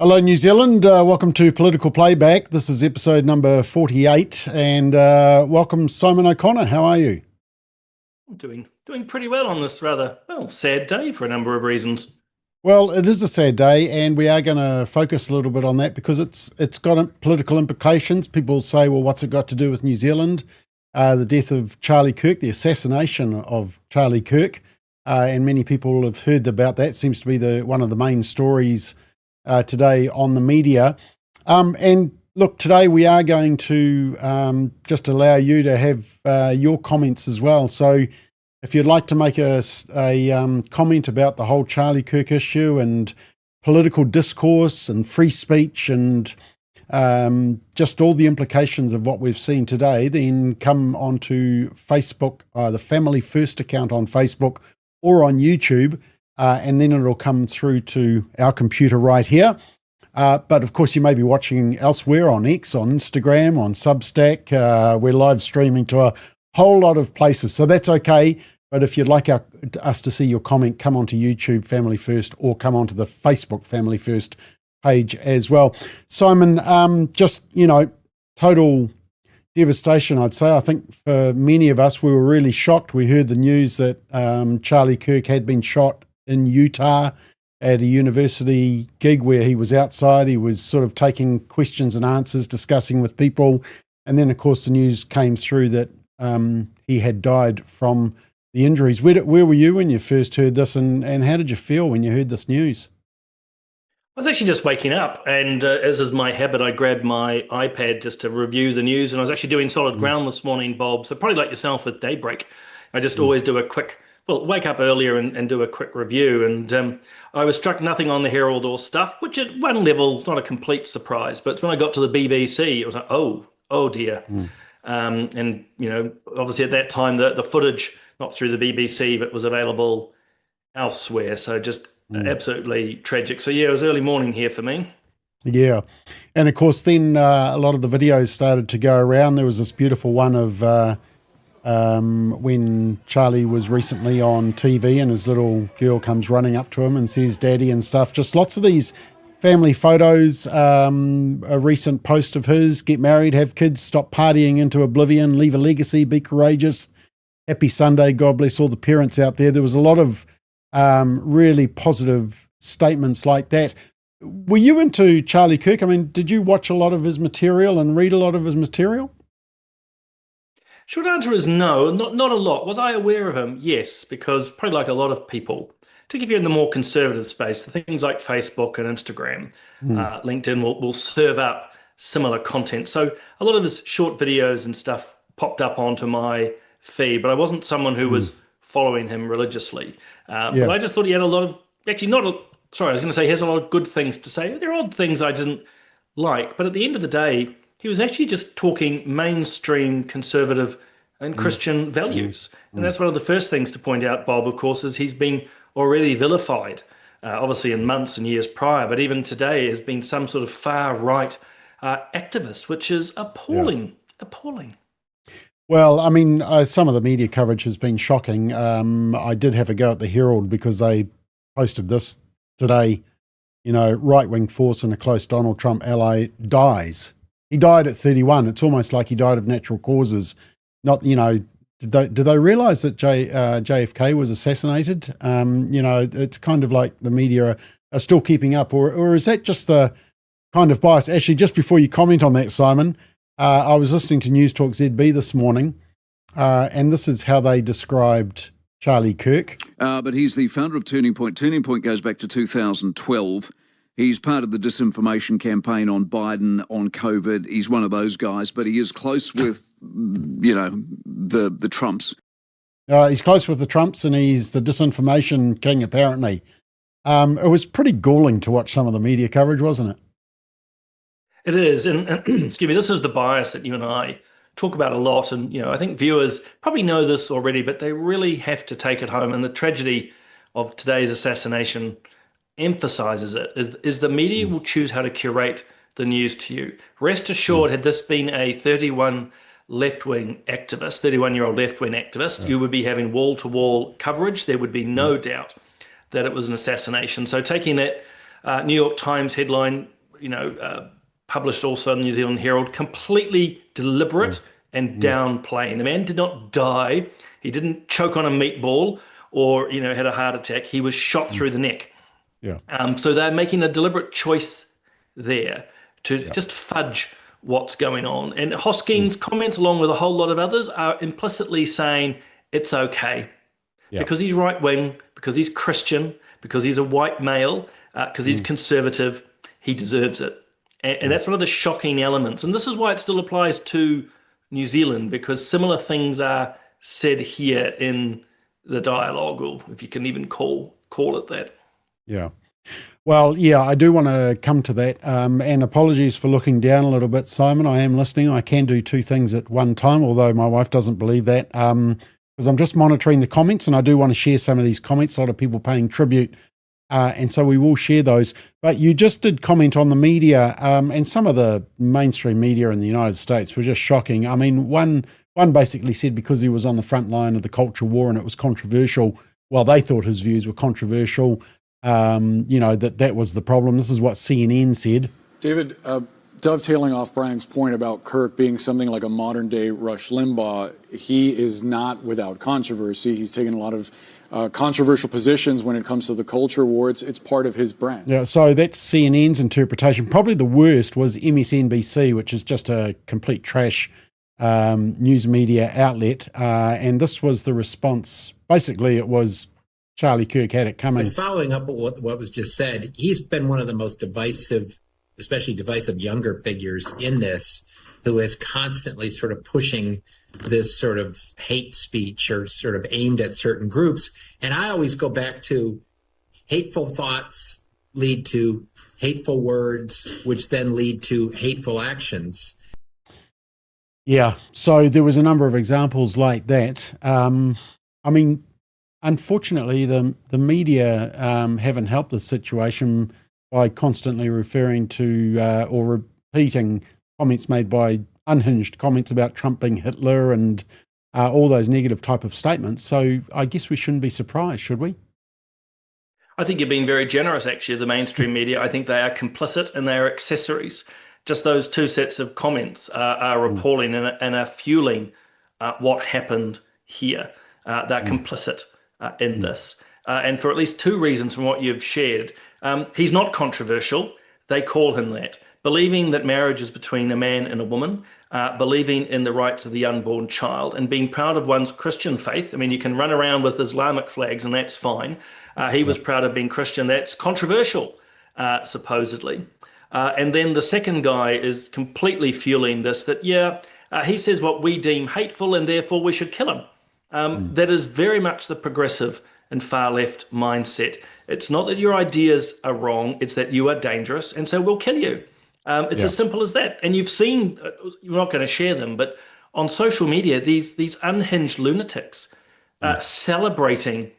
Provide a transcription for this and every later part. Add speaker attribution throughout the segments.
Speaker 1: Hello, New Zealand. Welcome to Political Playback. This is episode number 48, and welcome, Simon O'Connor. How are you?
Speaker 2: I'm doing pretty well on this rather, sad day for a number of reasons.
Speaker 1: Well, it is a sad day, and we are going to focus a little bit on that because it's got political implications. People say, well, what's it got to do with New Zealand? The death of Charlie Kirk, the assassination of Charlie Kirk, and many people have heard about that. Seems to be one of the main stories today on the media. And look, today we are going to just allow you to have your comments as well. So if you'd like to make a comment about the whole Charlie Kirk issue and political discourse and free speech and just all the implications of what we've seen today, then come onto Facebook, the Family First account on Facebook or on YouTube, and then it'll come through to our computer right here. But of course, you may be watching elsewhere on X, on Instagram, on Substack. We're live streaming to a whole lot of places, so that's okay. But if you'd like us to see your comment, come onto YouTube Family First or come onto the Facebook Family First page as well. Simon, total devastation, I'd say. I think for many of us, we were really shocked. We heard the news that Charlie Kirk had been shot in Utah at a university gig where he was outside. He was sort of taking questions and answers, discussing with people. And then, of course, the news came through that he had died from the injuries. Where were you when you first heard this, and how did you feel when you heard this news?
Speaker 2: I was actually just waking up, and as is my habit, I grabbed my iPad just to review the news, and I was actually doing solid ground this morning, Bob. So probably like yourself with Daybreak, I just always do a quick, wake up earlier and do a quick review. And I was struck nothing on the Herald or Stuff, which at one level is not a complete surprise. But when I got to the BBC, it was like, oh dear. And, obviously at that time, the footage, not through the BBC, but was available elsewhere. So just absolutely tragic. So, yeah, it was early morning here for me.
Speaker 1: Yeah. And, of course, then a lot of the videos started to go around. There was this beautiful one of when Charlie was recently on TV and his little girl comes running up to him and says, Daddy and stuff. Just lots of these family photos. A recent post of his: get married, have kids, stop partying into oblivion, leave a legacy, be courageous. Happy Sunday. God bless all the parents out there. There was a lot of really positive statements like that. Were you into Charlie Kirk? I mean, did you watch a lot of his material and read a lot of his material?
Speaker 2: Short answer is no, not a lot. Was I aware of him? Yes, because probably like a lot of people, particularly if you're in the more conservative space, the things like Facebook and Instagram, LinkedIn will serve up similar content. So a lot of his short videos and stuff popped up onto my feed, but I wasn't someone who was following him religiously. But I just thought he had a lot of, actually I was going to say he has a lot of good things to say. There are odd things I didn't like, but at the end of the day, he was actually just talking mainstream conservative and Christian values. And that's one of the first things to point out, Bob, of course, is he's been already vilified, obviously in months and years prior, but even today has been some sort of far-right activist, which is appalling.
Speaker 1: Well, I mean, some of the media coverage has been shocking. I did have a go at the Herald because they posted this today, right-wing force and a close Donald Trump ally dies. He died at 31. It's almost like he died of natural causes. Not, did they realize that JFK was assassinated? It's kind of like the media are still keeping up, or is that just the kind of bias? Actually, just before you comment on that, Simon, I was listening to News Talk ZB this morning, and this is how they described Charlie Kirk.
Speaker 3: But he's the founder of Turning Point. Turning Point goes back to 2012. He's part of the disinformation campaign on Biden, on COVID. He's one of those guys, but he is close with, the Trumps.
Speaker 1: He's close with the Trumps, and he's the disinformation king, apparently. It was pretty galling to watch some of the media coverage, wasn't it?
Speaker 2: It is. And excuse me, this is the bias that you and I talk about a lot. And, I think viewers probably know this already, but they really have to take it home. And the tragedy of today's assassination emphasizes it, is the media will choose how to curate the news to you. Rest assured, had this been a 31-year-old left-wing activist, you would be having wall-to-wall coverage. There would be no doubt that it was an assassination. So taking that New York Times headline published also in the New Zealand Herald, completely deliberate and downplaying. The man did not die. He didn't choke on a meatball or, had a heart attack. He was shot through the neck.
Speaker 1: Yeah.
Speaker 2: So they're making a deliberate choice there to just fudge what's going on. And Hosking's comments, along with a whole lot of others, are implicitly saying it's okay because he's right-wing, because he's Christian, because he's a white male, because he's conservative, he deserves it. And that's one of the shocking elements. And this is why it still applies to New Zealand, because similar things are said here in the dialogue, or if you can even call it that.
Speaker 1: Yeah. Well, yeah, I do want to come to that. And apologies for looking down a little bit, Simon. I am listening. I can do two things at one time, although my wife doesn't believe that, because I'm just monitoring the comments, and I do want to share some of these comments. A lot of people paying tribute, and so we will share those. But you just did comment on the media, and some of the mainstream media in the United States were just shocking. I mean, one basically said because he was on the front line of the culture war and it was controversial, well, they thought his views were controversial. That was the problem. This is what CNN said.
Speaker 4: David, dovetailing off Brian's point about Kirk being something like a modern day Rush Limbaugh, he is not without controversy. He's taken a lot of controversial positions when it comes to the culture war. It's part of his brand.
Speaker 1: Yeah, so that's CNN's interpretation. Probably the worst was MSNBC, which is just a complete trash news media outlet. And this was the response. Basically, it was Charlie Kirk had it coming.
Speaker 5: But following up on what was just said, he's been one of the most divisive, especially divisive younger figures in this, who is constantly sort of pushing this sort of hate speech or sort of aimed at certain groups. And I always go back to hateful thoughts lead to hateful words, which then lead to hateful actions.
Speaker 1: Yeah, so there was a number of examples like that. Unfortunately, the media haven't helped this situation by constantly referring to or repeating comments made by unhinged comments about Trump being Hitler and all those negative type of statements. So I guess we shouldn't be surprised, should we?
Speaker 2: I think you're being very generous, actually, the mainstream media. I think they are complicit and they are accessories. Just those two sets of comments are appalling and are fueling what happened here. They're complicit in this. And for at least two reasons from what you've shared. He's not controversial. They call him that. Believing that marriage is between a man and a woman, believing in the rights of the unborn child, and being proud of one's Christian faith. I mean, you can run around with Islamic flags and that's fine. He was proud of being Christian. That's controversial, supposedly. And then the second guy is completely fueling this, that, he says what we deem hateful and therefore we should kill him. That is very much the progressive and far left mindset. It's not that your ideas are wrong, it's that you are dangerous and so we'll kill you. It's as simple as that. And you've seen, you're not going to share them, but on social media, these unhinged lunatics celebrating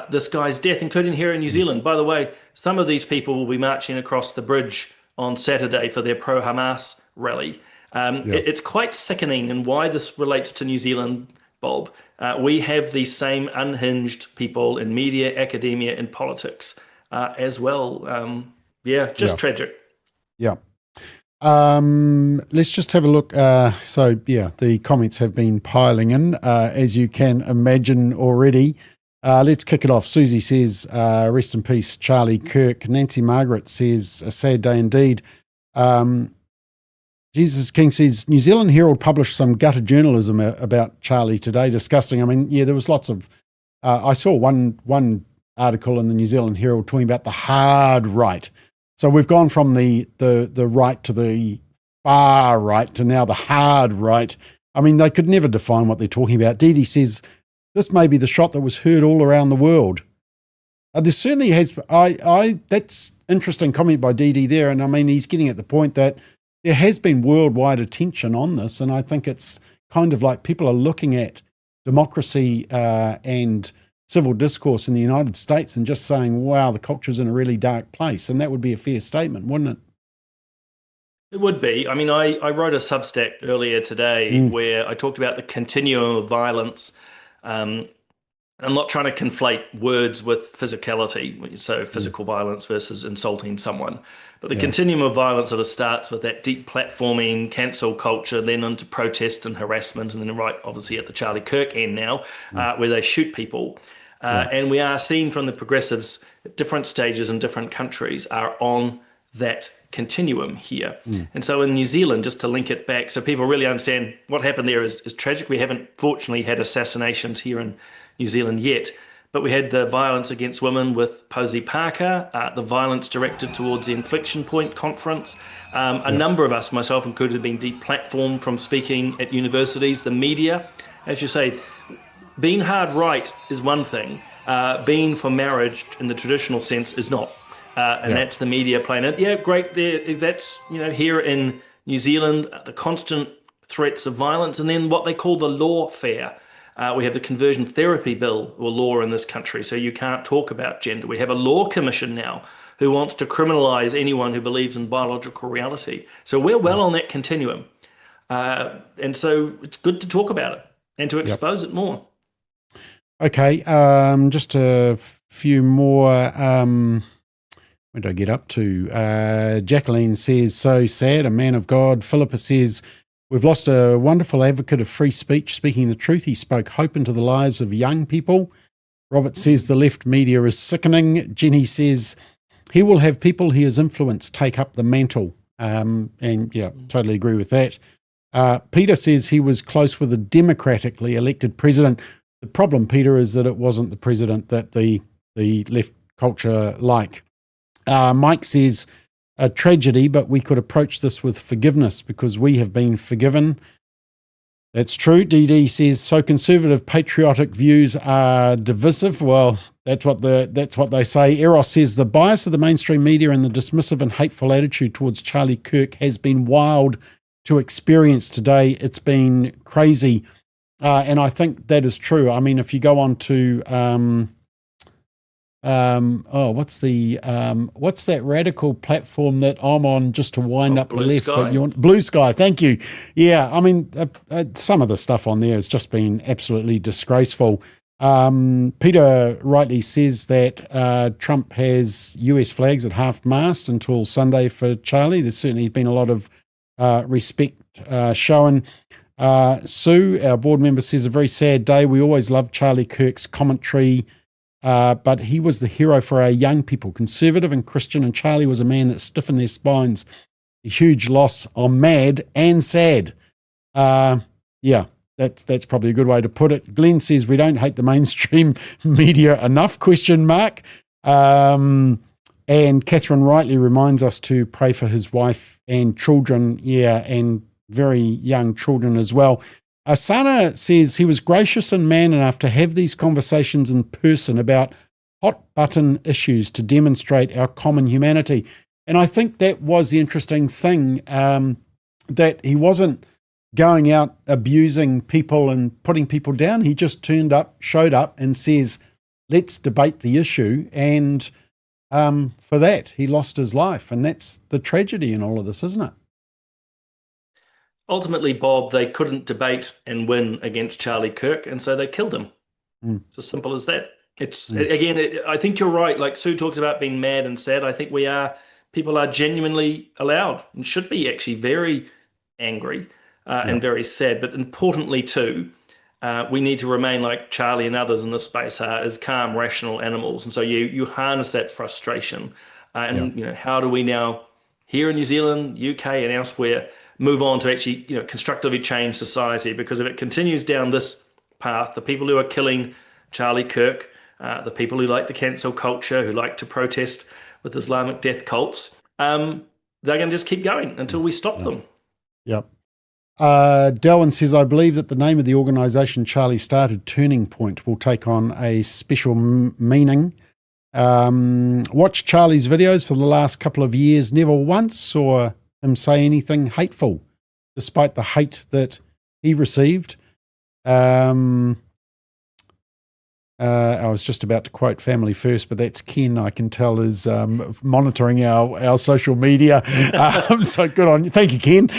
Speaker 2: this guy's death, including here in New Zealand. By the way, some of these people will be marching across the bridge on Saturday for their pro-Hamas rally. It's quite sickening, and why this relates to New Zealand, Bob. We have these same unhinged people in media, academia, and politics as well. Tragic.
Speaker 1: Yeah. Let's just have a look. The comments have been piling in, as you can imagine already. Let's kick it off. Susie says, rest in peace, Charlie Kirk. Nancy Margaret says, a sad day indeed. Jesus King says, New Zealand Herald published some gutter journalism about Charlie today. Disgusting. I mean, there was lots of, I saw one article in the New Zealand Herald talking about the hard right. So we've gone from the right to the far right to now the hard right. I mean, they could never define what they're talking about. Dee Dee says, this may be the shot that was heard all around the world. There certainly has, that's interesting comment by Dee Dee there. And I mean, he's getting at the point that there has been worldwide attention on this. And I think it's kind of like people are looking at democracy and civil discourse in the United States and just saying, wow, the culture's in a really dark place. And that would be a fair statement, wouldn't it?
Speaker 2: It would be. I mean, I wrote a Substack earlier today where I talked about the continuum of violence I'm not trying to conflate words with physicality, so physical violence versus insulting someone. But the continuum of violence sort of starts with that deep platforming, cancel culture, then into protest and harassment, and then right, obviously, at the Charlie Kirk end now, where they shoot people. And we are seeing from the progressives at different stages in different countries are on that continuum here. And so in New Zealand, just to link it back, so people really understand what happened there is tragic. We haven't fortunately had assassinations here in New Zealand yet, but we had the violence against women with Posey Parker, the violence directed towards the Inflection Point conference. A number of us, myself included, have been deplatformed from speaking at universities. The media, as you say, being hard right is one thing. Being for marriage in the traditional sense is not. And that's the media playing it. Yeah, great. That's, here in New Zealand, the constant threats of violence, and then what they call the lawfare. We have the conversion therapy bill or law in this country, so you can't talk about gender. We have a law commission now who wants to criminalize anyone who believes in biological reality. So we're well on that continuum. And so it's good to talk about it and to expose it more.
Speaker 1: Okay, just a few more. Where did I get up to? Jacqueline says, so sad, a man of God. Philippa says, we've lost a wonderful advocate of free speech, speaking the truth. He spoke hope into the lives of young people. Robert says the left media is sickening. Jenny says he will have people he has influenced take up the mantle. And totally agree with that. Peter says he was close with a democratically elected president. The problem, Peter, is that it wasn't the president that the left culture like. Mike says, a tragedy, but we could approach this with forgiveness because we have been forgiven. That's true. DD says, so conservative patriotic views are divisive. Well, that's what they say. Eros says, the bias of the mainstream media and the dismissive and hateful attitude towards Charlie Kirk has been wild to experience today. It's been crazy. And I think that is true. I mean, if you go on to what's that radical platform that I'm on just to wind up the left?
Speaker 2: Sky.
Speaker 1: But Blue Sky, thank you. Yeah, I mean, some of the stuff on there has just been absolutely disgraceful. Peter rightly says that Trump has US flags at half-mast until Sunday for Charlie. There's certainly been a lot of respect shown. Sue, our board member, says, a very sad day. We always loved Charlie Kirk's commentary, but he was the hero for our young people, conservative and Christian, and Charlie was a man that stiffened their spines. A huge loss. I'm mad and sad. That's probably a good way to put it. Glenn says we don't hate the mainstream media enough, ? And Catherine rightly reminds us to pray for his wife and children, and very young children as well. Asana says he was gracious and man enough to have these conversations in person about hot-button issues to demonstrate our common humanity. And I think that was the interesting thing, that he wasn't going out abusing people and putting people down. He just showed up and says, let's debate the issue. And for that, he lost his life. And that's the tragedy in all of this, isn't it?
Speaker 2: Ultimately, Bob, they couldn't debate and win against Charlie Kirk, and so they killed him. It's as simple as that. Again, I think you're right. Like Sue talks about being mad and sad. I think people are genuinely allowed and should be actually very angry and very sad. But importantly too, we need to remain like Charlie and others in this space are as calm, rational animals. And so you harness that frustration. How do we now, here in New Zealand, UK and elsewhere, move on to actually, constructively change society? Because if it continues down this path, the people who are killing Charlie Kirk, the people who like the cancel culture, who like to protest with Islamic death cults, they're going to just keep going until we stop them.
Speaker 1: Yep. Delwyn says, I believe that the name of the organisation Charlie started, Turning Point, will take on a special meaning. Watch Charlie's videos for the last couple of years. Never once saw him say anything hateful, despite the hate that he received. I was just about to quote Family First, but that's Ken, I can tell, is monitoring our social media. So good on you. Thank you, Ken.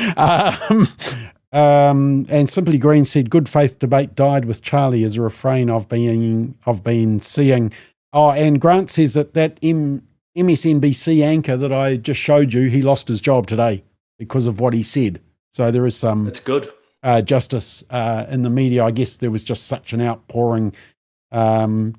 Speaker 1: And Simply Green said, good faith debate died with Charlie as a refrain I've been seeing. Oh, and Grant says that MSNBC anchor that I just showed you, he lost his job today because of what he said. So there is some
Speaker 2: That's good.
Speaker 1: Justice in the media. I guess there was just such an outpouring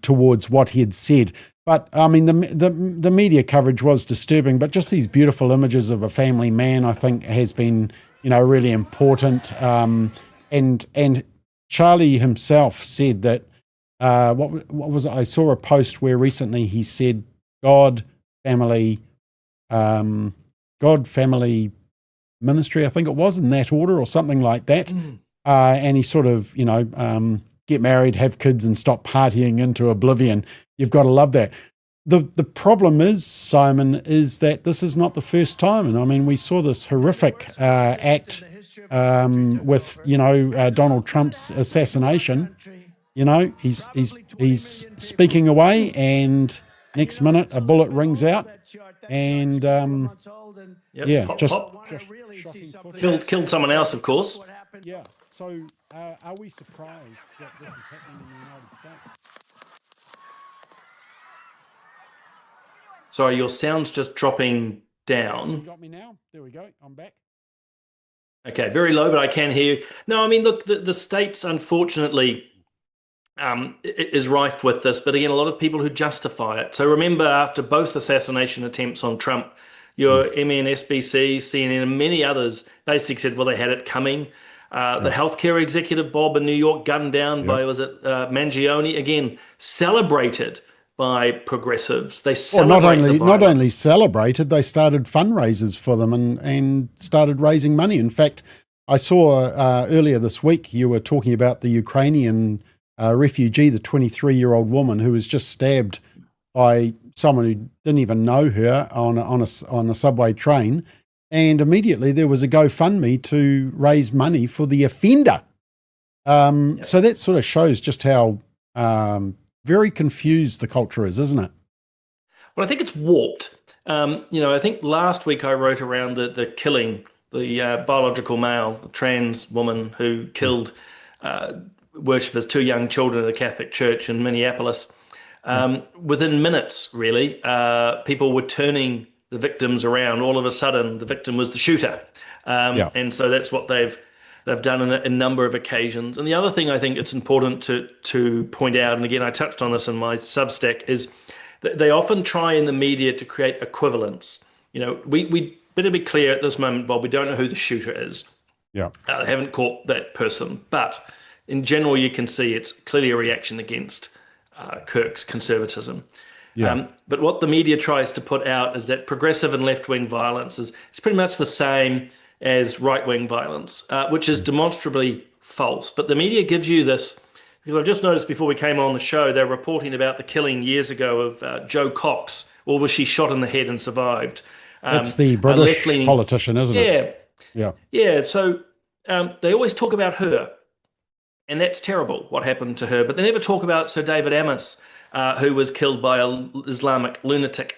Speaker 1: towards what he had said. But I mean, the media coverage was disturbing, but just these beautiful images of a family man, I think, has been, really important. And Charlie himself said that, what was it? I saw a post where recently he said, God, family ministry, I think it was, in that order or something like that. And he sort of, get married, have kids, and stop partying into oblivion. You've got to love that. The problem is, Simon, is that this is not the first time. And I mean, we saw this horrific act with, Donald Trump's assassination. He's speaking away, and next minute a bullet rings out, and
Speaker 2: killed someone else, of course.
Speaker 1: Yeah. So, are we surprised that this is happening in the United States?
Speaker 2: Sorry, your sound's just dropping down.
Speaker 1: You got me now? There we go. I'm back.
Speaker 2: Okay, very low, but I can hear you. No, I mean, look, the States, unfortunately, is rife with this, but again, a lot of people who justify it. So remember, after both assassination attempts on Trump, your MSNBC, CNN, and many others basically said, well, they had it coming. The healthcare executive, Bob, in New York, gunned down by, was it Mangione? Again, celebrated by progressives. They celebrated
Speaker 1: not only celebrated, they started fundraisers for them and started raising money. In fact, I saw earlier this week you were talking about the Ukrainian refugee, the 23-year-old woman who was just stabbed by someone who didn't even know her on a subway train, and immediately there was a GoFundMe to raise money for the offender. So that sort of shows just how very confused the culture is, isn't it?
Speaker 2: Well, I think it's warped. I think last week I wrote around the killing, the biological male, the trans woman who killed worshippers, 2 young children at a Catholic church in Minneapolis. Within minutes, really, people were turning the victims around. All of a sudden, the victim was the shooter. And so that's what they've done in a number of occasions. And the other thing I think it's important to point out, and again, I touched on this in my Substack, is that they often try in the media to create equivalence. We better be clear at this moment, Bob, we don't know who the shooter is.
Speaker 1: Yeah.
Speaker 2: They haven't caught that person. But in general, you can see it's clearly a reaction against Kirk's conservatism.
Speaker 1: Yeah.
Speaker 2: But what the media tries to put out is that progressive and left-wing violence is pretty much the same as right-wing violence, which is demonstrably false. But the media gives you this, because I've just noticed before we came on the show, they're reporting about the killing years ago of Jo Cox, or was she shot in the head and survived?
Speaker 1: It's the British politician, isn't it?
Speaker 2: Yeah. Yeah. So they always talk about her, and that's terrible, what happened to her. But they never talk about Sir David Amess, who was killed by an Islamic lunatic.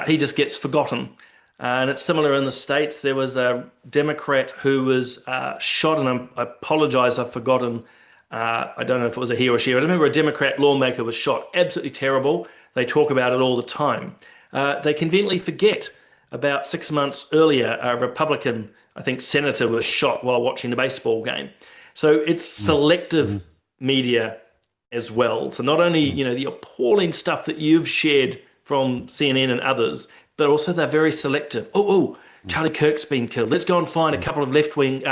Speaker 2: He just gets forgotten. And it's similar in the States. There was a Democrat who was shot, and I apologize, I've forgotten. I don't know if it was a he or she. I remember a Democrat lawmaker was shot. Absolutely terrible. They talk about it all the time. They conveniently forget about 6 months earlier, a Republican, I think, senator was shot while watching a baseball game. So it's selective media as well. So not only, the appalling stuff that you've shared from CNN and others, but also they're very selective. Charlie Kirk's been killed. Let's go and find a couple of left-wing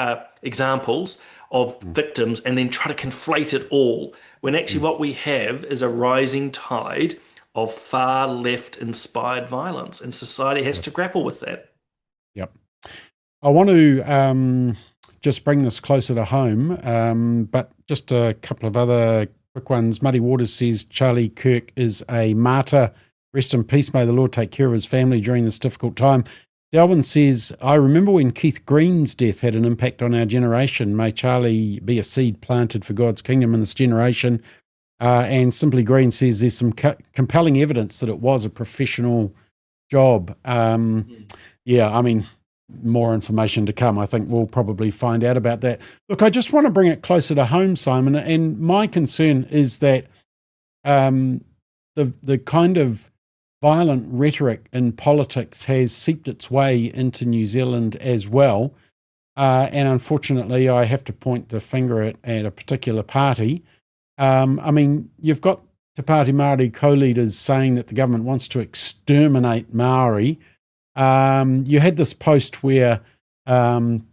Speaker 2: examples of victims and then try to conflate it all, when actually what we have is a rising tide of far left-inspired violence, and society has to grapple with that.
Speaker 1: Yep. I want to just bring this closer to home, but just a couple of other quick ones. Muddy Waters says Charlie Kirk is a martyr. Rest in peace. May the Lord take care of his family during this difficult time. Delvin says, I remember when Keith Green's death had an impact on our generation. May Charlie be a seed planted for God's kingdom in this generation. And Simply Green says there's some compelling evidence that it was a professional job. Yeah, I mean, more information to come. I think we'll probably find out about that. Look, I just want to bring it closer to home, Simon, and my concern is that the kind of violent rhetoric in politics has seeped its way into New Zealand as well. And unfortunately, I have to point the finger at a particular party. I mean, you've got the Pati Maori co-leaders saying that the government wants to exterminate Maori. You had this post where, what's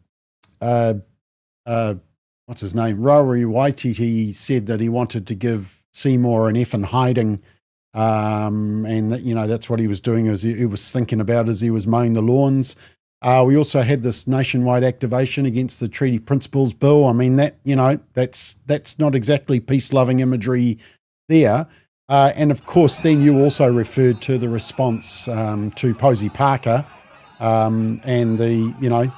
Speaker 1: his name, Rory Waititi said that he wanted to give Seymour an effing hiding, and that, you know, that's what he was doing, as he was thinking about as he was mowing the lawns. We also had this nationwide activation against the Treaty Principles Bill. I mean, that, you know, that's not exactly peace-loving imagery there. And of course, then you also referred to the response to Posey Parker and the, you know,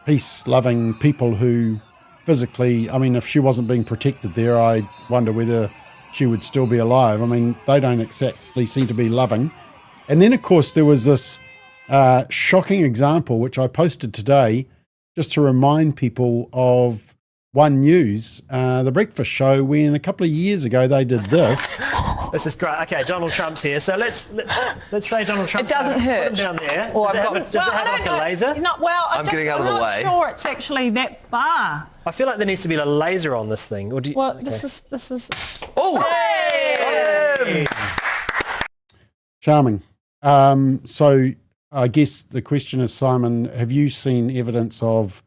Speaker 1: peace-loving people who physically, I mean, if she wasn't being protected there, I wonder whether she would still be alive. I mean, they don't exactly seem to be loving. And then, of course, there was this shocking example, which I posted today, just to remind people of One News, the breakfast show, when a couple of years ago they did this.
Speaker 6: This is great. Okay, Donald Trump's here, so let's say Donald Trump.
Speaker 7: It doesn't hurt.
Speaker 6: Put him down there.
Speaker 7: Or
Speaker 6: Does it have like a laser?
Speaker 7: I'm not sure it's actually that far.
Speaker 6: I feel like there needs to be a laser on this thing. Or do you,
Speaker 7: Well,
Speaker 6: okay.
Speaker 7: this is.
Speaker 6: Oh!
Speaker 7: Hey!
Speaker 1: Charming. So I guess the question is, Simon, have you seen evidence of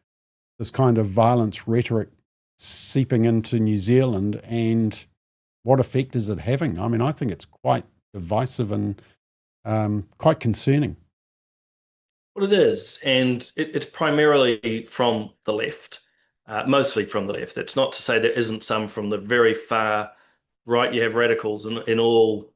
Speaker 1: this kind of violence rhetoric seeping into New Zealand, and what effect is it having? I mean, I think it's quite divisive and quite concerning.
Speaker 2: Well, it is, and it's primarily from the left, mostly from the left. It's not to say there isn't some from the very far right. You have radicals in all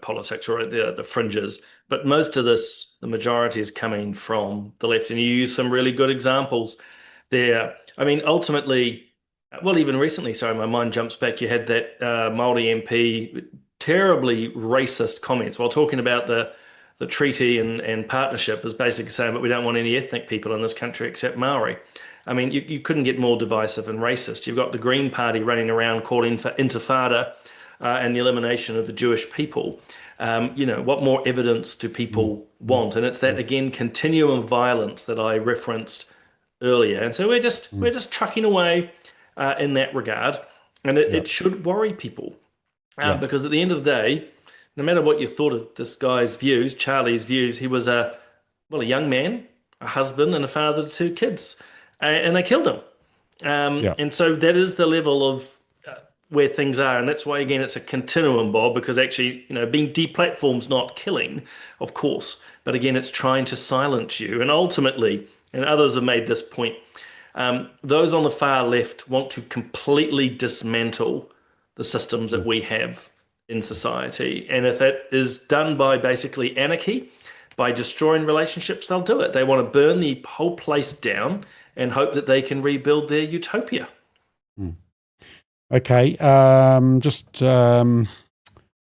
Speaker 2: politics, or the fringes, but most of this, the majority, is coming from the left. And you use some really good examples there. I mean, ultimately, well, even recently, sorry, my mind jumps back. You had that Maori MP, terribly racist comments while talking about the treaty and partnership, is basically saying, but we don't want any ethnic people in this country except Maori. I mean, you couldn't get more divisive and racist. You've got the Green Party running around calling for intifada and the elimination of the Jewish people. What more evidence do people want? And it's that, again, continuum of violence that I referenced earlier. And so we're just trucking away in that regard. And it should worry people because at the end of the day, no matter what you thought of this guy's views, Charlie's views, he was a young man, a husband and a father to 2 kids, and they killed him. And so that is the level of where things are. And that's why, again, it's a continuum, Bob, because actually, being deplatformed's not killing, of course, but again, it's trying to silence you. And ultimately, and others have made this point, those on the far left want to completely dismantle the systems that we have in society. And if it is done by basically anarchy, by destroying relationships, they'll do it. They want to burn the whole place down and hope that they can rebuild their utopia.
Speaker 1: Okay,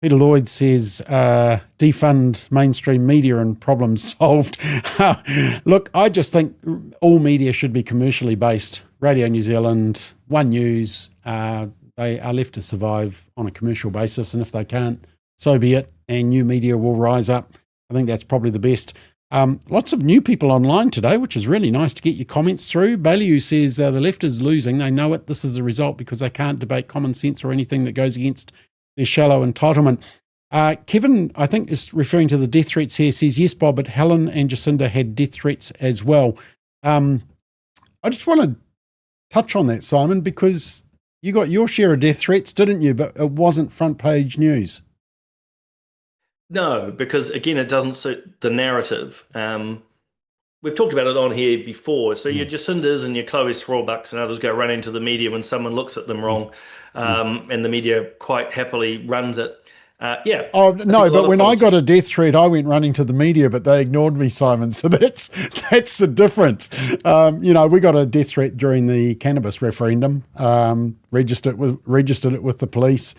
Speaker 1: Peter Lloyd says, defund mainstream media and problem solved. Look, I just think all media should be commercially based. Radio New Zealand, One News, they are left to survive on a commercial basis, and if they can't, so be it, and new media will rise up. I think that's probably the best. Lots of new people online today, which is really nice to get your comments through. Bailey, who says the left is losing. They know it. This is the result because they can't debate common sense or anything that goes against their shallow entitlement. Kevin, I think, is referring to the death threats here, says, yes, Bob, but Helen and Jacinda had death threats as well. I just want to touch on that, Simon, because you got your share of death threats, didn't you? But it wasn't front page news.
Speaker 2: No, because again, it doesn't suit the narrative. We've talked about it on here before. So your Jacindas and your Chloe Swarlbucks and others go run into the media when someone looks at them wrong, and the media quite happily runs it.
Speaker 1: Oh no, but when I got a death threat, I went running to the media, but they ignored me, Simon. So that's the difference. We got a death threat during the cannabis referendum. Registered it with the police,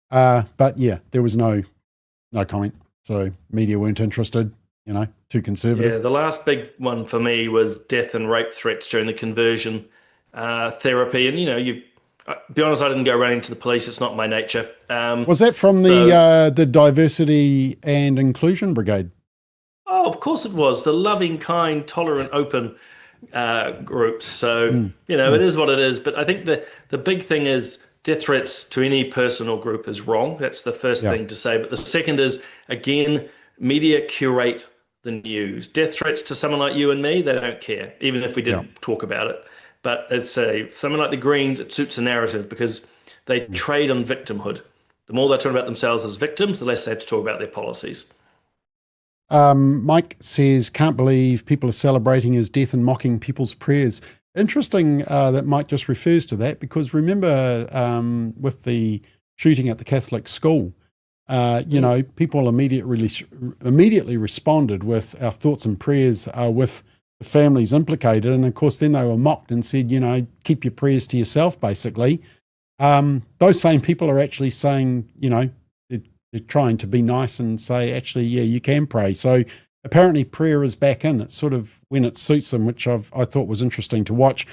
Speaker 1: but yeah, there was no comment. So media weren't interested, too conservative.
Speaker 2: Yeah, the last big one for me was death and rape threats during the conversion therapy. And, be honest, I didn't go running to the police. It's not my nature.
Speaker 1: Was that from the Diversity and Inclusion Brigade?
Speaker 2: Oh, of course it was. The loving, kind, tolerant, open groups. So, it is what it is. But I think the big thing is death threats to any person or group is wrong. That's the first thing to say. But the second is, again, media curate the news. Death threats to someone like you and me, they don't care, even if we didn't talk about it. But it's someone like the Greens, it suits the narrative because they trade on victimhood. The more they talk about themselves as victims, the less they have to talk about their policies.
Speaker 1: Mike says, can't believe people are celebrating his death and mocking people's prayers. Interesting that Mike just refers to that, because remember with the shooting at the Catholic school, people immediately responded with our thoughts and prayers with the families implicated. And of course, then they were mocked and said, keep your prayers to yourself, basically. Those same people are actually saying, they're trying to be nice and say, actually, yeah, you can pray. So apparently prayer is back in. It's sort of when it suits them, which I thought was interesting to watch.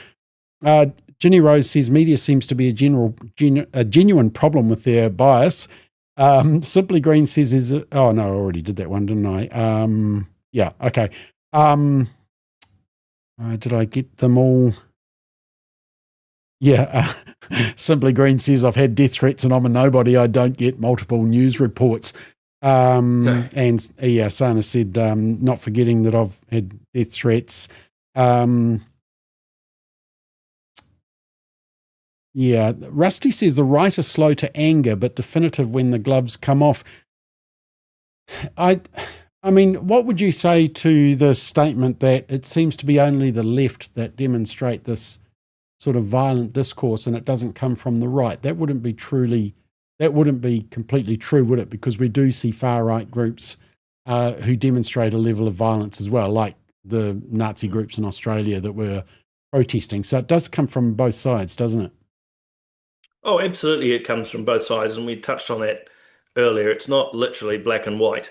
Speaker 1: Ginny Rose says media seems to be a genuine problem with their bias. Simply Green says, oh no, I already did that one, didn't I? Yeah, okay. Did I get them all? Yeah, Simply Green says, I've had death threats and I'm a nobody. I don't get multiple news reports. And Sana said, not forgetting that I've had death threats. Yeah, Rusty says the right is slow to anger, but definitive when the gloves come off. I mean, what would you say to the statement that it seems to be only the left that demonstrate this sort of violent discourse and it doesn't come from the right? That wouldn't be completely true, would it? Because we do see far-right groups who demonstrate a level of violence as well, like the Nazi groups in Australia that were protesting. So it does come from both sides, doesn't it?
Speaker 2: Oh, absolutely, it comes from both sides, and we touched on that earlier. It's not literally black and white,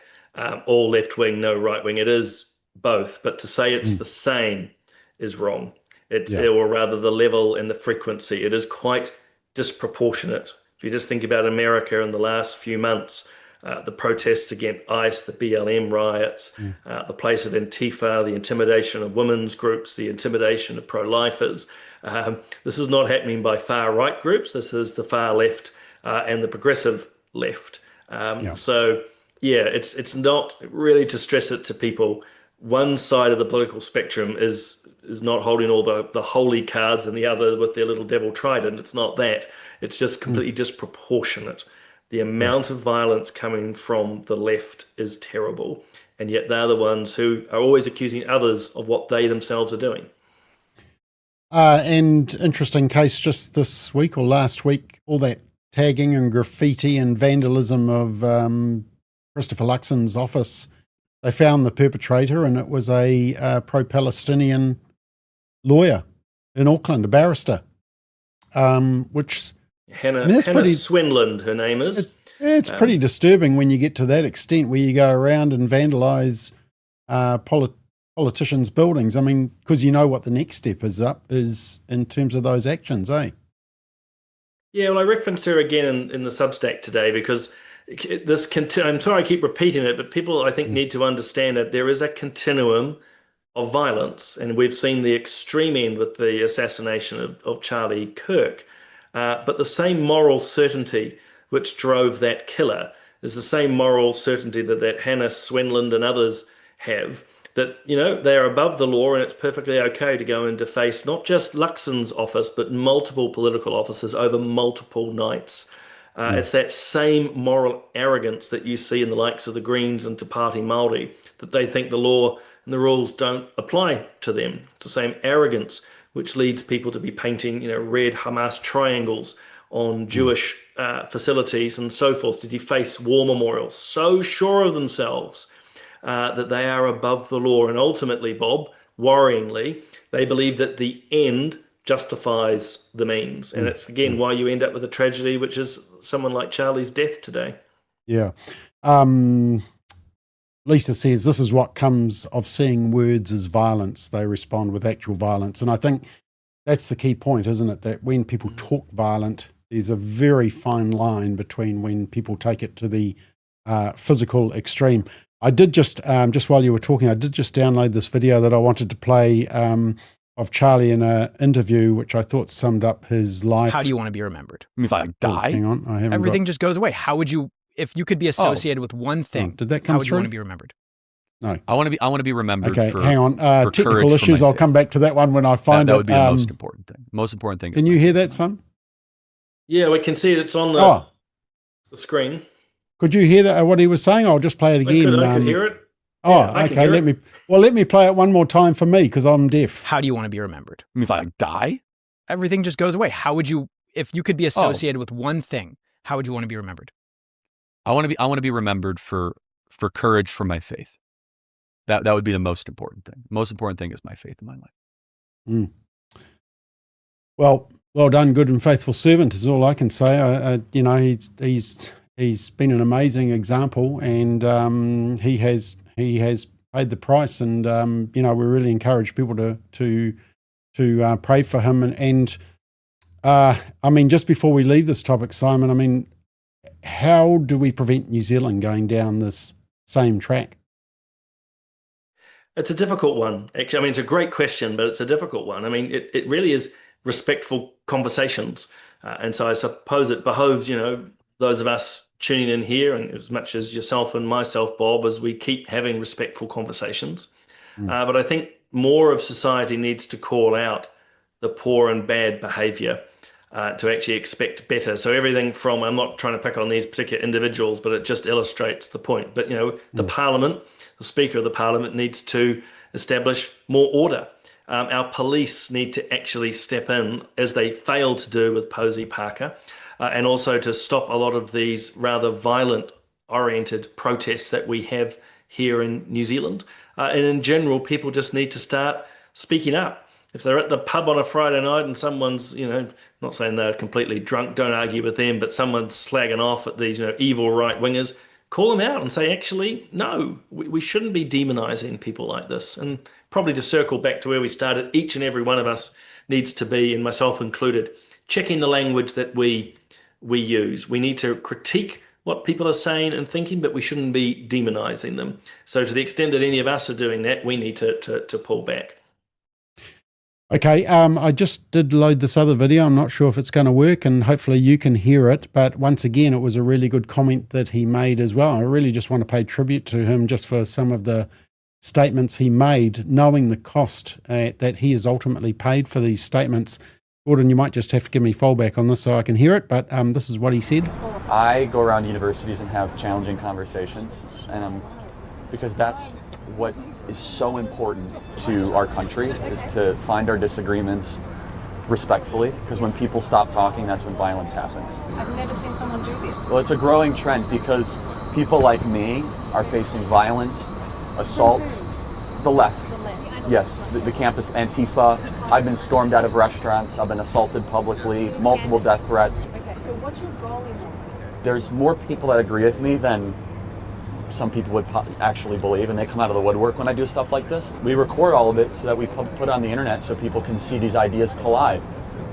Speaker 2: all left-wing, no right-wing. It is both, but to say it's the same is wrong. Or rather the level and the frequency. It is quite disproportionate. If you just think about America in the last few months, the protests against ICE, the BLM riots, the place of Antifa, the intimidation of women's groups, the intimidation of pro-lifers. This is not happening by far-right groups. This is the far left and the progressive left. So, it's not really, to stress it to people, one side of the political spectrum is not holding all the holy cards and the other with their little devil trident. It's not that. It's just completely disproportionate. The amount of violence coming from the left is terrible. And yet they're the ones who are always accusing others of what they themselves are doing.
Speaker 1: And interesting case just this week or last week, all that tagging and graffiti and vandalism of Christopher Luxon's office. They found the perpetrator, and it was a pro-Palestinian lawyer in Auckland, a barrister, which
Speaker 2: Hannah Swinland, her name is.
Speaker 1: It's pretty disturbing when you get to that extent where you go around and vandalise politicians' buildings. I mean, because you know what the next step is in terms of those actions, eh? Yeah,
Speaker 2: well, I referenced her again in the Substack today because I'm sorry I keep repeating it, but people, I think, need to understand that there is a continuum of violence, and we've seen the extreme end with the assassination of Charlie Kirk. But the same moral certainty which drove that killer is the same moral certainty that Hannah Swinland and others have, that, they are above the law and it's perfectly okay to go and deface not just Luxon's office, but multiple political offices over multiple nights. It's that same moral arrogance that you see in the likes of the Greens and Te Pati Maori, that they think the law and the rules don't apply to them. It's the same arrogance which leads people to be painting, red Hamas triangles on Jewish facilities and so forth to deface war memorials, so sure of themselves that they are above the law. And ultimately, Bob, worryingly, they believe that the end justifies the means. And it's, again, why you end up with a tragedy, which is someone like Charlie's death today.
Speaker 1: Yeah. Lisa says this is what comes of seeing words as violence. They respond with actual violence. And I think that's the key point, isn't it? That when people talk violent, there's a very fine line between when people take it to the physical extreme. I did just while you were talking, I did just download this video that I wanted to play of Charlie in an interview, which I thought summed up his life.
Speaker 8: How do you want to be remembered? I mean, if I die,
Speaker 1: hang on, I haven't
Speaker 8: everything just goes away. How would you, if you could be associated with one thing,
Speaker 1: did that come
Speaker 8: how would
Speaker 1: through?
Speaker 8: you want to be remembered?
Speaker 1: No.
Speaker 9: I want to be remembered.
Speaker 1: Okay,
Speaker 9: for,
Speaker 1: hang on.
Speaker 9: for
Speaker 1: Technical issues. I'll come back to that one when I find
Speaker 9: that
Speaker 1: it.
Speaker 9: would be the most important thing. Most important thing.
Speaker 1: Can you hear that, son?
Speaker 2: Yeah, we can see it. It's on the screen.
Speaker 1: Could you hear that? What he was saying? I'll just play it again.
Speaker 2: I could hear it.
Speaker 1: Oh,
Speaker 2: yeah,
Speaker 1: okay. Let me play it one more time for me because I'm deaf.
Speaker 8: How do you want to be remembered?
Speaker 9: I mean, if I die,
Speaker 8: everything just goes away. How would you, if you could be associated with one thing, how would you want to be remembered?
Speaker 9: I want to be remembered for courage for my faith. That would be the most important thing. The most important thing is my faith in my life.
Speaker 1: Mm. Well done, good and faithful servant is all I can say. You know, he's been an amazing example, and he has paid the price. And you know, we really encourage people to pray for him. And I mean, just before we leave this topic, Simon, I mean, how do we prevent New Zealand going down this same track?
Speaker 2: It's a difficult one, actually. I mean, it's a great question, but it's a difficult one. I mean, it really is respectful conversations. And so I suppose it behoves, you know, those of us tuning in here, and as much as yourself and myself, Bob, as we keep having respectful conversations. But I think more of society needs to call out the poor and bad behavior to actually expect better. So everything from, I'm not trying to pick on these particular individuals, but it just illustrates the point. But, you know, the Parliament, the Speaker of the Parliament needs to establish more order. Our police need to actually step in, as they failed to do with Posey Parker, and also to stop a lot of these rather violent-oriented protests that we have here in New Zealand. And in general, people just need to start speaking up. If they're at the pub on a Friday night and someone's, you know, not saying they're completely drunk, don't argue with them, but someone's slagging off at these, you know, evil right-wingers, call them out and say, actually, no, we shouldn't be demonizing people like this. And probably to circle back to where we started, each and every one of us needs to be, and myself included, checking the language that we use. We need to critique what people are saying and thinking, but we shouldn't be demonizing them. So to the extent that any of us are doing that, we need to pull back.
Speaker 1: Okay, I just did load this other video. I'm not sure if it's going to work, and hopefully you can hear it. But once again, it was a really good comment that he made as well. I really just want to pay tribute to him just for some of the statements he made, knowing the cost that he has ultimately paid for these statements. Gordon, you might just have to give me fallback on this so I can hear it, but this is what he said.
Speaker 10: I go around universities and have challenging conversations, and because that's what is so important to our country, is to find our disagreements respectfully, because when people stop talking, that's when violence happens.
Speaker 7: I've never seen someone do this.
Speaker 10: Well, it's a growing trend because people like me are facing violence, assault, the left. Yes, the campus Antifa. I've been stormed out of restaurants. I've been assaulted publicly, multiple death threats.
Speaker 7: Okay, so what's your goal in all this?
Speaker 10: There's more people that agree with me than some people would actually believe, and they come out of the woodwork when I do stuff like this. We record all of it so that we put it on the internet so people can see these ideas collide.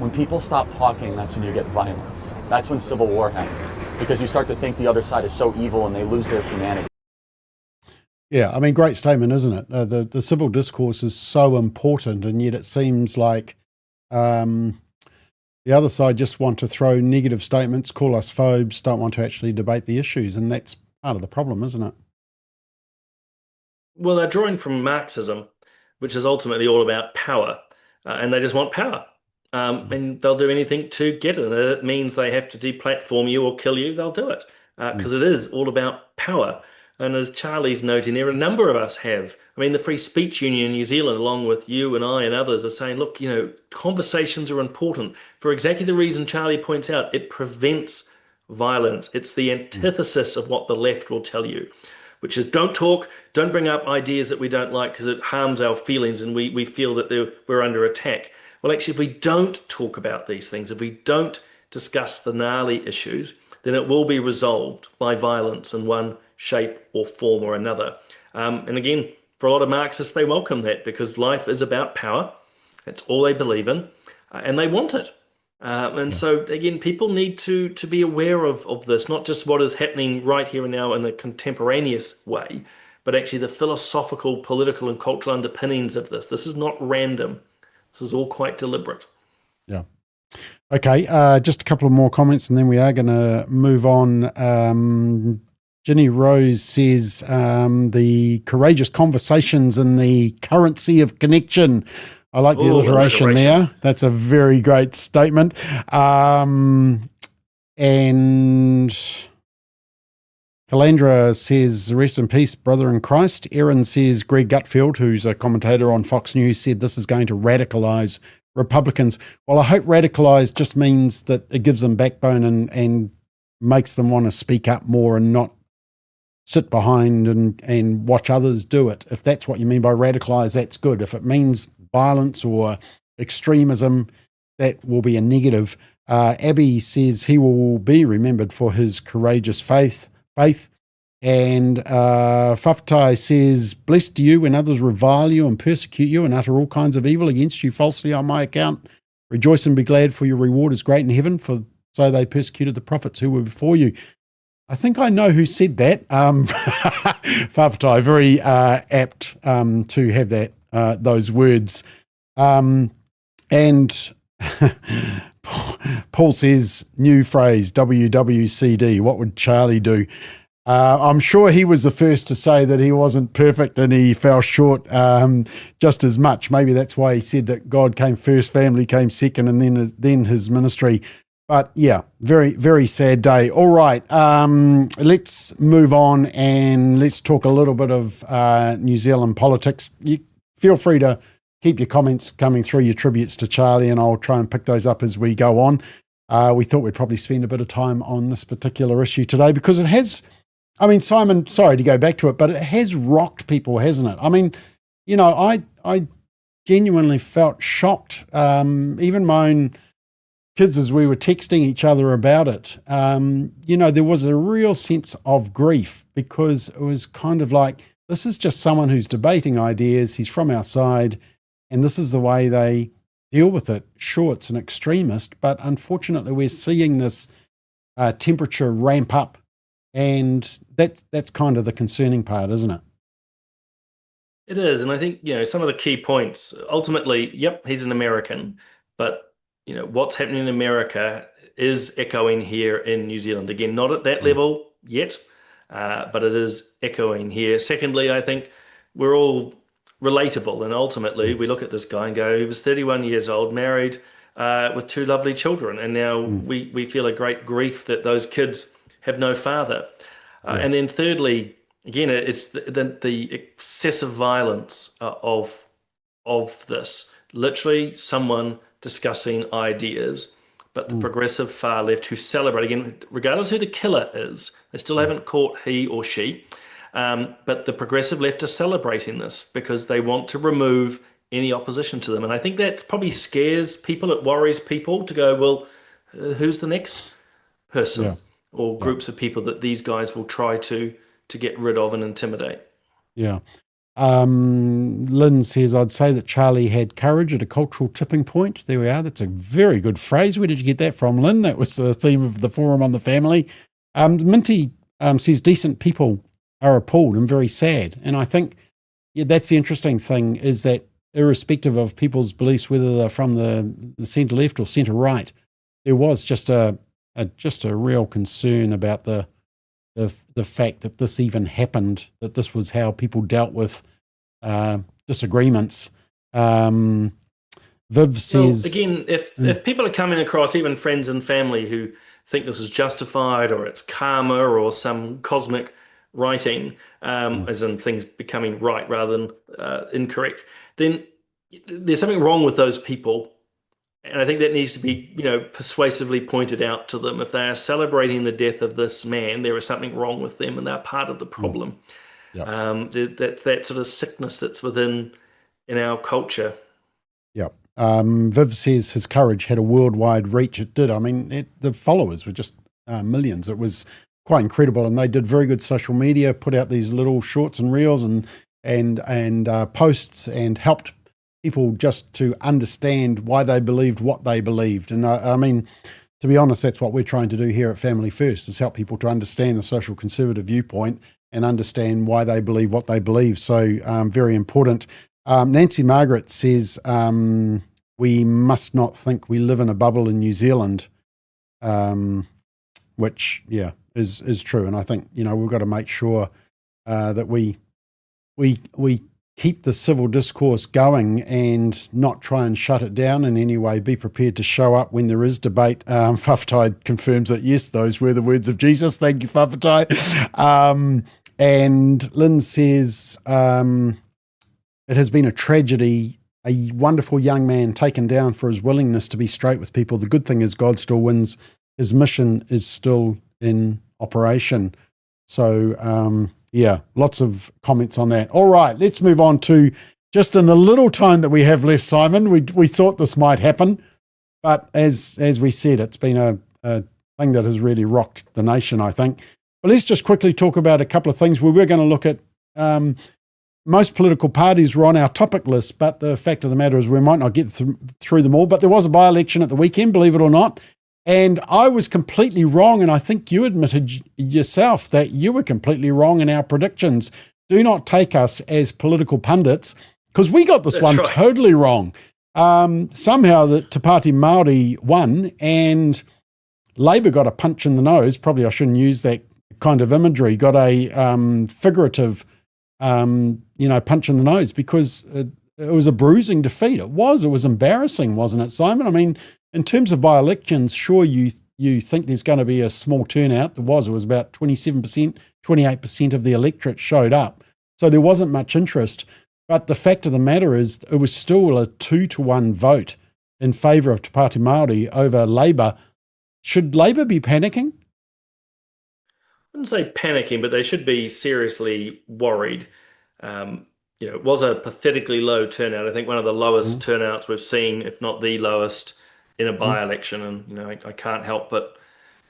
Speaker 10: When people stop talking, that's when you get violence. That's when civil war happens, because you start to think the other side is so evil and they lose their humanity.
Speaker 1: Yeah, I mean, great statement, isn't it? The civil discourse is so important, and yet it seems like the other side just want to throw negative statements, call us phobes, don't want to actually debate the issues, and that's part of the problem, isn't it?
Speaker 2: Well, they're drawing from Marxism, which is ultimately all about power, and they just want power. And they'll do anything to get it. And if it means they have to deplatform you or kill you, they'll do it, because it is all about power. And as Charlie's noting, there are a number of us have. I mean, the Free Speech Union in New Zealand, along with you and I and others, are saying, look, you know, conversations are important for exactly the reason Charlie points out. It prevents violence. It's the antithesis of what the left will tell you, which is don't talk, don't bring up ideas that we don't like because it harms our feelings and we feel that we're under attack. Well, actually, if we don't talk about these things, if we don't discuss the gnarly issues, then it will be resolved by violence in one shape or form or another. And again, for a lot of Marxists, they welcome that because life is about power. That's all they believe in, and they want it. So again, people need to be aware of this, not just what is happening right here and now in a contemporaneous way, but actually the philosophical, political, and cultural underpinnings of this. This is not random. This is all quite deliberate.
Speaker 1: Yeah. Okay, just a couple of more comments and then we are going to move on. Ginny Rose says, the courageous conversations and the currency of connection. I like the alliteration there. That's a very great statement. And Calandra says, rest in peace, brother in Christ. Erin says, Greg Gutfield, who's a commentator on Fox News, said this is going to radicalise Republicans. Well, I hope radicalise just means that it gives them backbone and makes them want to speak up more and not sit behind and watch others do it. If that's what you mean by radicalise, that's good. If it means violence or extremism, that will be a negative. Abby says he will be remembered for his courageous faith. And Faftai says, blessed are you when others revile you and persecute you and utter all kinds of evil against you falsely on my account. Rejoice and be glad, for your reward is great in heaven, for so they persecuted the prophets who were before you. I think I know who said that. Faftai, very apt to have that those words. And Paul says, new phrase, WWCD. What would Charlie do? I'm sure he was the first to say that he wasn't perfect and he fell short just as much. Maybe that's why he said that God came first, family came second, and then his ministry. But yeah, very, very sad day. All right, let's move on and let's talk a little bit of New Zealand politics. You feel free to keep your comments coming through, your tributes to Charlie, and I'll try and pick those up as we go on. We thought we'd probably spend a bit of time on this particular issue today because it has, I mean, Simon, sorry to go back to it, but it has rocked people, hasn't it? I mean, you know, I genuinely felt shocked. Even my own kids, as we were texting each other about it, you know, there was a real sense of grief because it was kind of like, this is just someone who's debating ideas. He's from our side, and this is the way they deal with it. Sure, it's an extremist, but unfortunately we're seeing this temperature ramp up, and that's kind of the concerning part, isn't it?
Speaker 2: It is, and I think, you know, some of the key points, ultimately, yep, he's an American, but, you know, what's happening in America is echoing here in New Zealand. Again, not at that level yet, but it is echoing here. Secondly, I think we're all relatable, and ultimately we look at this guy and go, he was 31 years old, married with two lovely children, and now we feel a great grief that those kids have no father. And then thirdly, again, it's the excessive violence of this. Literally someone discussing ideas, but the progressive far left who celebrate, again, regardless who the killer is, they still haven't caught he or she, but the progressive left are celebrating this because they want to remove any opposition to them. And I think that probably scares people, it worries people to go, well, who's the next person or groups of people that these guys will try to get rid of and intimidate? Yeah.
Speaker 1: Lynn says, I'd say that Charlie had courage at a cultural tipping point. There we are. That's a very good phrase. Where did you get that from, Lynn? That was the theme of the forum on the family. Minty says, decent people are appalled and very sad. And I think that's the interesting thing, is that irrespective of people's beliefs, whether they're from the centre left or centre right, there was just a real concern about the fact that this even happened, that this was how people dealt with disagreements. Viv says...
Speaker 2: Well, again, if people are coming across, even friends and family, who think this is justified or it's karma or some cosmic righting, as in things becoming right rather than incorrect, then there's something wrong with those people. And I think that needs to be, you know, persuasively pointed out to them. If they are celebrating the death of this man, there is something wrong with them, and they're part of the problem. That sort of sickness that's in our culture.
Speaker 1: Yep. Viv says his courage had a worldwide reach. It did. I mean, the followers were just millions. It was quite incredible. And they did very good social media, put out these little shorts and reels and posts, and helped people just to understand why they believed what they believed. And I mean, to be honest, that's what we're trying to do here at Family First, is help people to understand the social conservative viewpoint and understand why they believe what they believe. So very important. Nancy Margaret says, we must not think we live in a bubble in New Zealand, which, is true. And I think, we've got to make sure that we keep the civil discourse going and not try and shut it down in any way. Be prepared to show up when there is debate. Whawhatai confirms that, yes, those were the words of Jesus. Thank you, Whawhatai. And Lynn says, it has been a tragedy, a wonderful young man taken down for his willingness to be straight with people. The good thing is God still wins. His mission is still in operation. So, lots of comments on that. All right, let's move on to, just in the little time that we have left, Simon, we thought this might happen, but as we said, it's been a thing that has really rocked the nation, I think. But let's just quickly talk about a couple of things. We were going to look at most political parties were on our topic list, but the fact of the matter is we might not get through them all. But there was a by-election at the weekend, believe it or not, and I was completely wrong, and I think you admitted yourself that you were completely wrong in our predictions. Do not take us as political pundits, because we got this one totally wrong. Somehow the Pati Maori won, and Labour got a punch in the nose. Probably I shouldn't use that kind of imagery. Got a figurative punch in the nose, because it was a bruising defeat. It was embarrassing, wasn't it, Simon? I mean, in terms of by-elections, sure, you think there's going to be a small turnout. It was about 27%, 28% of the electorate showed up. So there wasn't much interest. But the fact of the matter is it was still a 2-1 vote in favour of Te Pāti Māori over Labour. Should Labour be panicking?
Speaker 2: I wouldn't say panicking, but they should be seriously worried. It was a pathetically low turnout. I think one of the lowest turnouts we've seen, if not the lowest, in a by-election. And, I can't help but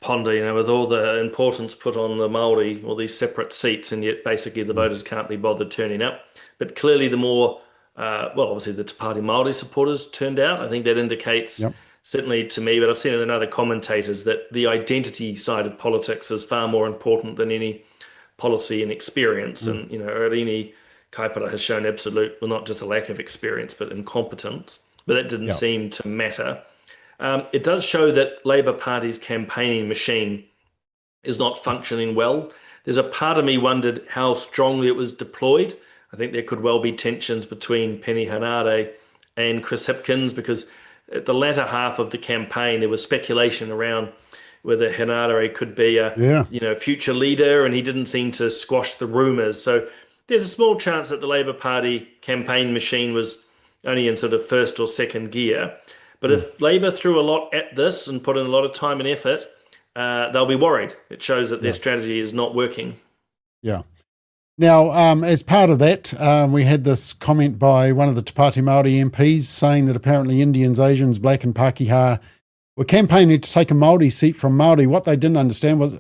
Speaker 2: ponder, with all the importance put on the Māori, all these separate seats, and yet basically the voters can't be bothered turning up. But clearly the more, obviously the Te Pāti Māori supporters turned out. I think that indicates, certainly to me, but I've seen it in other commentators, that the identity side of politics is far more important than any policy and experience. And, Arini Kaipara has shown absolute, well, not just a lack of experience, but incompetence. But that didn't seem to matter. It does show that Labour Party's campaigning machine is not functioning well. There's a part of me wondered how strongly it was deployed. I think there could well be tensions between Penny Henare and Chris Hipkins, because at the latter half of the campaign, there was speculation around whether Henare could be a future leader, and he didn't seem to squash the rumours. So there's a small chance that the Labour Party campaign machine was only in sort of first or second gear. But if Labour threw a lot at this and put in a lot of time and effort, they'll be worried. It shows that their strategy is not working. Yeah.
Speaker 1: Now, as part of that, we had this comment by one of the Te Pāti Māori MPs saying that apparently Indians, Asians, Black and Pākehā were campaigning to take a Māori seat from Māori. What they didn't understand was,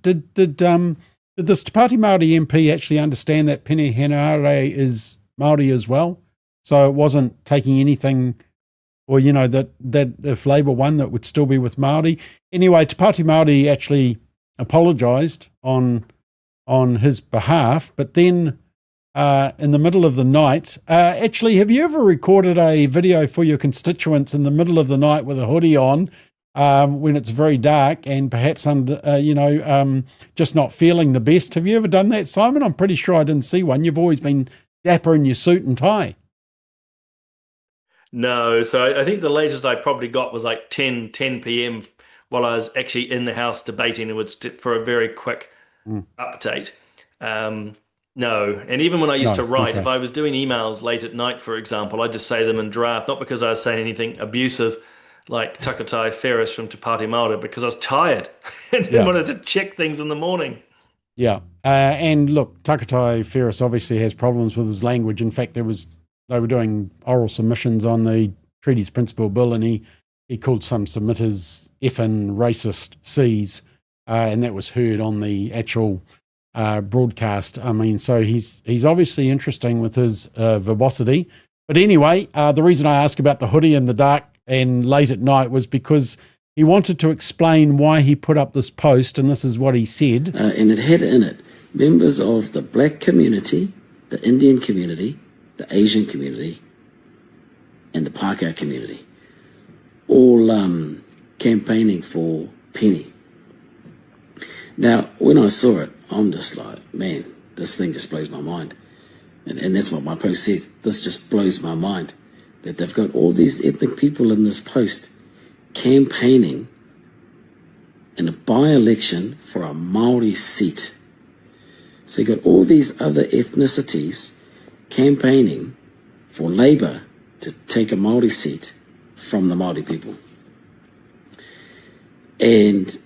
Speaker 1: did this Te Pāti Māori MP actually understand that Penny Henare is Māori as well? So it wasn't taking anything, or, that if Labour won, that would still be with Māori. Anyway, Te Pāti Māori actually apologised on his behalf, but then in the middle of the night, actually, have you ever recorded a video for your constituents in the middle of the night with a hoodie on, when it's very dark and perhaps just not feeling the best? Have you ever done that, Simon? I'm pretty sure I didn't see one. You've always been dapper in your suit and tie.
Speaker 2: No, so I think the latest I probably got was like 10 p.m. while I was actually in the house debating. It was for a very quick update. No, and even when I used to write, if I was doing emails late at night, for example, I'd just say them in draft, not because I was saying anything abusive like Takatai Ferris from Te Pāti Māori, because I was tired and wanted to check things in the morning.
Speaker 1: Yeah, and look, Takatai Ferris obviously has problems with his language. In fact, they were doing oral submissions on the Treaties Principle Bill, and he called some submitters effing racist C's. and that was heard on the actual broadcast. I mean, so he's obviously interesting with his verbosity. But anyway, the reason I asked about the hoodie in the dark and late at night was because he wanted to explain why he put up this post, and this is what he said.
Speaker 11: And it had in it members of the black community, the Indian community, the Asian community, and the Pākehā community, all campaigning for Penny. Now, when I saw it, I'm just like, man, this thing just blows my mind. And that's what my post said. This just blows my mind, that they've got all these ethnic people in this post campaigning in a by-election for a Maori seat. So you got all these other ethnicities campaigning for Labour to take a Maori seat from the Maori people. And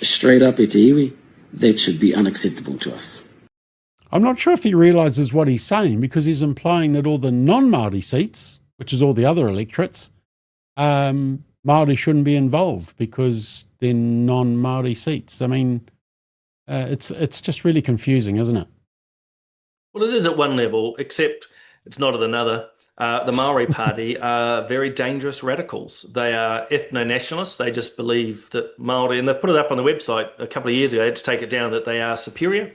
Speaker 11: straight up at iwi, that should be unacceptable to us.
Speaker 1: I'm not sure if he realises what he's saying, because he's implying that all the non-Māori seats, which is all the other electorates, Māori shouldn't be involved because they're non-Māori seats. I mean, it's just really confusing, isn't it?
Speaker 2: Well, it is at one level, except it's not at another. The Maori Party are very dangerous radicals. They are ethno-nationalists. They just believe that Māori, and they put it up on the website a couple of years ago, I had to take it down, that they are superior.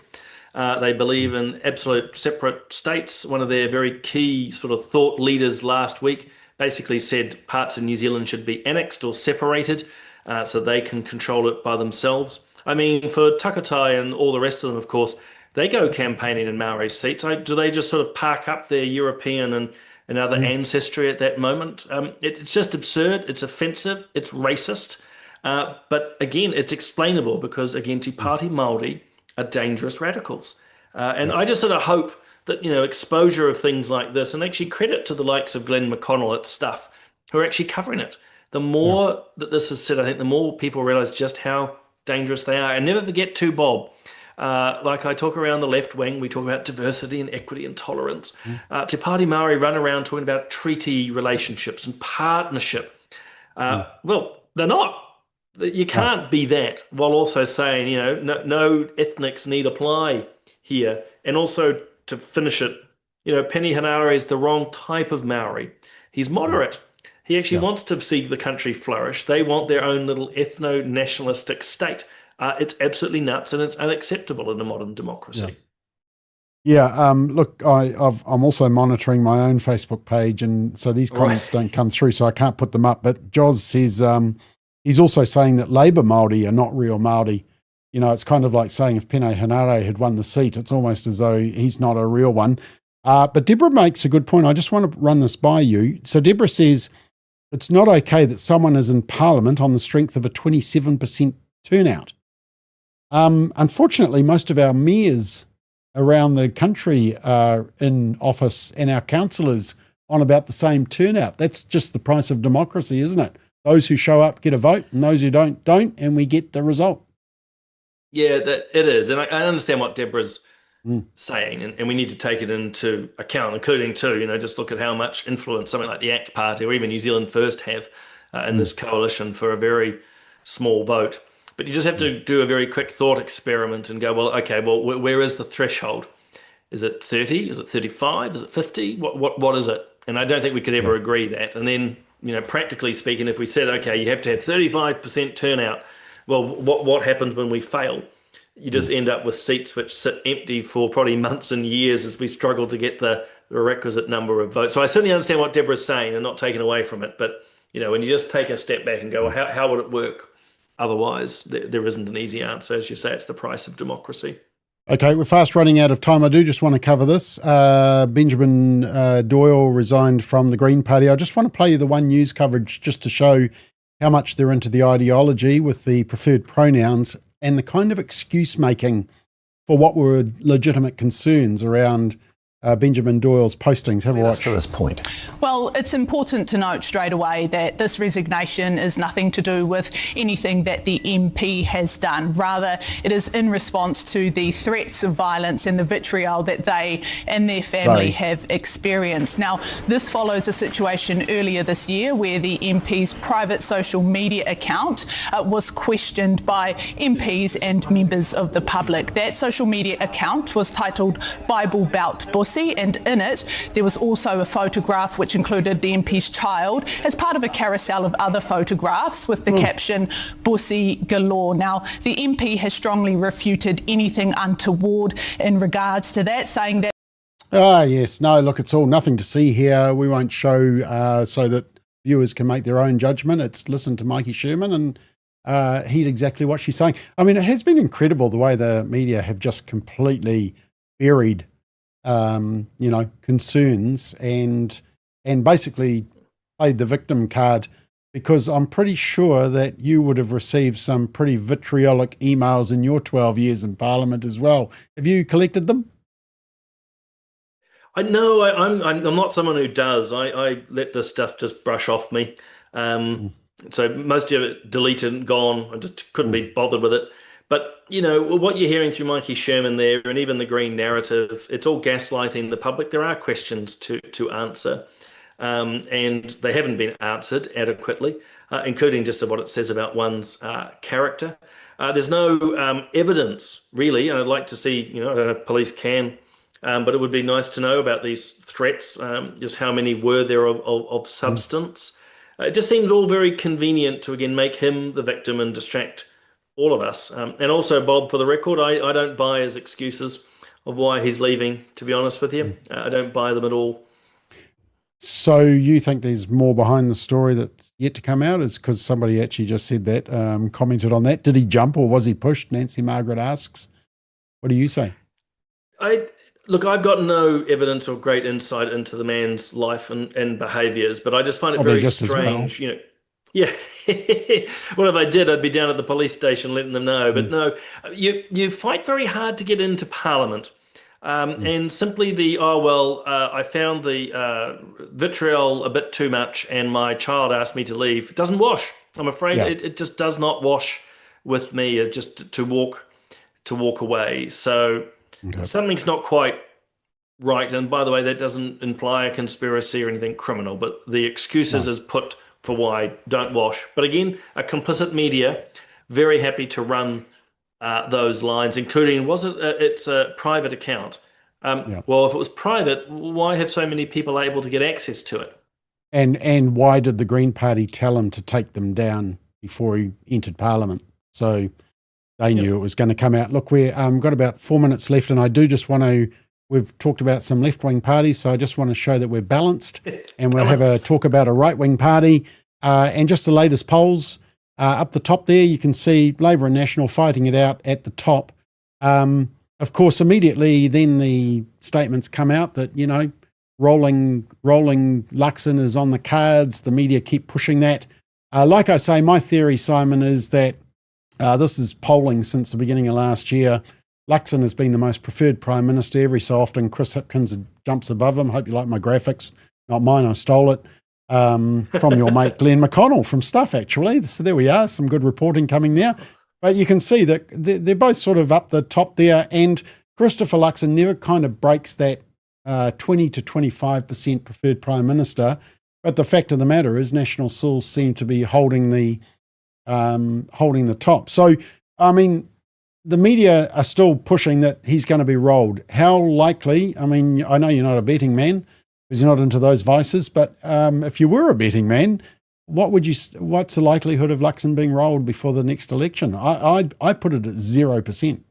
Speaker 2: They believe in absolute separate states. One of their very key sort of thought leaders last week basically said parts of New Zealand should be annexed or separated so they can control it by themselves. I mean, for Takatai and all the rest of them, of course, they go campaigning in Maori seats. Do they just sort of park up their European and other ancestry at that moment? It's just absurd. It's offensive. It's racist. But again, it's explainable because, again, Te Pāti Maori are dangerous radicals. And I just sort of hope that, exposure of things like this, and actually credit to the likes of Glenn McConnell at Stuff, who are actually covering it. The more that this is said, I think the more people realise just how dangerous they are. And never forget too, Bob, like I talk around the left wing, we talk about diversity and equity and tolerance. Te Pāti Maori run around talking about treaty relationships and partnership. Well, they're not. You can't be that while also saying, no ethnics need apply here. And also, to finish it, Penny Hanare is the wrong type of Maori. He's moderate. He actually wants to see the country flourish. They want their own little ethno-nationalistic state. It's absolutely nuts, and it's unacceptable in a modern democracy.
Speaker 1: Look, I'm also monitoring my own Facebook page, and so these comments don't come through, so I can't put them up. But Joz says he's also saying that Labour Māori are not real Māori. It's kind of like saying if Pene Hanare had won the seat, it's almost as though he's not a real one. But Deborah makes a good point. I just want to run this by you. So Deborah says it's not okay that someone is in Parliament on the strength of a 27% turnout. Unfortunately, most of our mayors around the country are in office, and our councillors on about the same turnout. That's just the price of democracy, isn't it? Those who show up get a vote, and those who don't, and we get the result.
Speaker 2: Yeah, it is. And I understand what Deborah's saying, and we need to take it into account, including too, just look at how much influence something like the ACT Party or even New Zealand First have in this coalition for a very small vote. But you just have to do a very quick thought experiment and go, well, okay, where is the threshold? Is it 30? Is it 35? Is it 50? What is it? And I don't think we could ever agree that. And then, practically speaking, if we said, okay, you have to have 35% turnout, well, what happens when we fail? You just end up with seats which sit empty for probably months and years as we struggle to get the requisite number of votes. So I certainly understand what Deborah's saying and not taking away from it. But, when you just take a step back and go, well, how would it work? Otherwise, there isn't an easy answer. As you say, it's the price of democracy.
Speaker 1: Okay, we're fast running out of time. I do just want to cover this. Benjamin Doyle resigned from the Green Party. I just want to play you the One News coverage just to show how much they're into the ideology with the preferred pronouns and the kind of excuse making for what were legitimate concerns around Benjamin Doyle's postings. Have a watch.
Speaker 12: To this point.
Speaker 7: Well, it's important to note straight away that this resignation is nothing to do with anything that the MP has done. Rather, it is in response to the threats of violence and the vitriol that they and their family have experienced. Now, this follows a situation earlier this year where the MP's private social media account was questioned by MPs and members of the public. That social media account was titled Bible Belt Bussy, and in it there was also a photograph which included the MP's child as part of a carousel of other photographs with the caption Bussy galore. Now, the MP has strongly refuted anything untoward in regards to that, saying that
Speaker 1: Yes. No, look, it's all nothing to see here. We won't show so that viewers can make their own judgment. It's listen to Mikey Sherman and heed exactly what she's saying. I mean, it has been incredible the way the media have just completely buried, concerns and basically played the victim card, because I'm pretty sure that you would have received some pretty vitriolic emails in your 12 years in Parliament as well. Have you collected them?
Speaker 2: I know I'm not someone who does. I let this stuff just brush off me. So most of it deleted and gone. I just couldn't be bothered with it. But, what you're hearing through Mikey Sherman there, and even the Green narrative, it's all gaslighting the public. There are questions to answer, and they haven't been answered adequately, including just of what it says about one's character. There's no evidence, really, and I'd like to see, I don't know if police can, but it would be nice to know about these threats, just how many were there of substance. It just seems all very convenient to, again, make him the victim and distract all of us. And also, Bob, for the record, I don't buy his excuses of why he's leaving, to be honest with you. I don't buy them at all.
Speaker 1: So you think there's more behind the story that's yet to come out? Is because somebody actually just said that, commented on that. Did he jump or was he pushed? Nancy Margaret asks. What do you say?
Speaker 2: Look, I've got no evidence or great insight into the man's life and behaviours, but I just find it very strange. Yeah. Well, if I did, I'd be down at the police station letting them know. But no, you fight very hard to get into Parliament. And simply I found the vitriol a bit too much and my child asked me to leave. It doesn't wash. I'm afraid it just does not wash with me, just to walk away. So something's not quite right. And by the way, that doesn't imply a conspiracy or anything criminal, but the excuses is put for why don't wash. But again, a complicit media, very happy to run those lines, including, it's a private account. Well, if it was private, why have so many people able to get access to it?
Speaker 1: And why did the Green Party tell him to take them down before he entered Parliament? So they knew it was going to come out. Look, we've got about 4 minutes left, and I do just want to, we've talked about some left-wing parties, so I just want to show that we're balanced, and we'll have a talk about a right-wing party, and just the latest polls. Up the top there, you can see Labour and National fighting it out at the top. Of course, immediately then the statements come out that, rolling Luxon is on the cards. The media keep pushing that. Like I say, my theory, Simon, is that this is polling since the beginning of last year. Luxon has been the most preferred Prime Minister. Every so often, Chris Hipkins jumps above him. Hope you like my graphics. Not mine, I stole it from your mate Glenn McConnell from Stuff, actually. So there we are, some good reporting coming there. But you can see that they're both sort of up the top there, and Christopher Luxon never kind of breaks that 20 to 25% preferred Prime Minister. But the fact of the matter is National still seem to be holding the top. So, I mean, the media are still pushing that he's going to be rolled. How likely? I mean, I know you're not a betting man because you're not into those vices, but if you were a betting man, what's the likelihood of Luxon being rolled before the next election? I put it at 0%.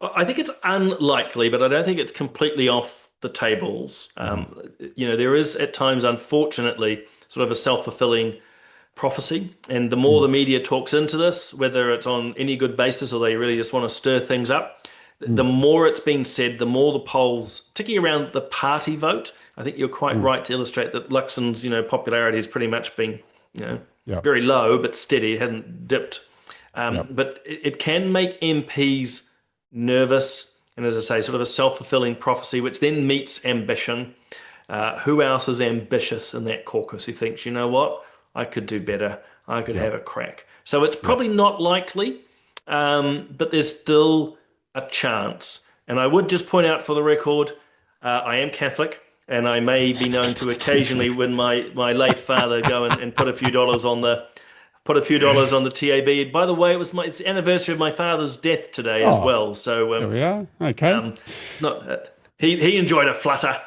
Speaker 2: I think it's unlikely, but I don't think it's completely off the tables. There is at times, unfortunately, sort of a self-fulfilling prophecy, and the more the media talks into this, whether it's on any good basis or they really just want to stir things up, the more it's been said, the more the polls, particularly around the party vote, I think you're quite right to illustrate that Luxon's, popularity has pretty much been, very low but steady. It hasn't dipped. But it can make MPs nervous and as I say, sort of a self-fulfilling prophecy, which then meets ambition. Who else is ambitious in that caucus who thinks, you know what, I could do better, I could have a crack? So it's probably not likely, but there's still a chance. And I would just point out for the record, I am Catholic, and I may be known to occasionally, when my late father go and put a few dollars on the TAB. By the way, it's the anniversary of my father's death today as well. So
Speaker 1: there we are. Okay.
Speaker 2: He enjoyed a flutter.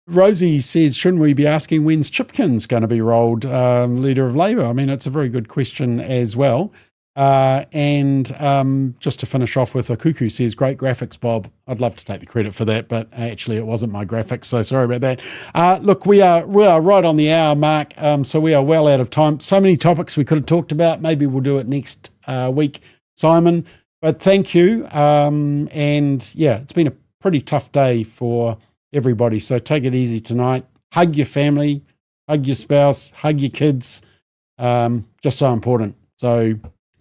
Speaker 1: Rosie says, shouldn't we be asking when's Chipkin's going to be rolled, leader of Labour? I mean, it's a very good question as well. And just to finish off with, a Cuckoo says, great graphics, Bob. I'd love to take the credit for that, but actually it wasn't my graphics, so sorry about that. Look, we are right on the hour mark, so we are well out of time. So many topics we could have talked about. Maybe we'll do it next week, Simon. But thank you. And yeah, it's been a pretty tough day for everybody, so take it easy tonight. Hug your family, hug your spouse, hug your kids. Just so important. So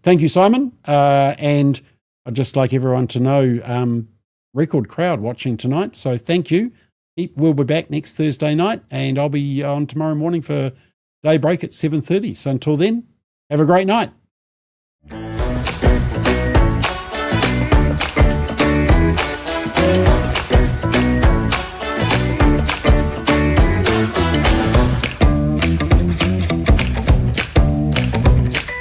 Speaker 1: thank you, Simon. And I'd just like everyone to know, record crowd watching tonight. So thank you. We'll be back next Thursday night, and I'll be on tomorrow morning for Daybreak at 7:30. So until then, have a great night.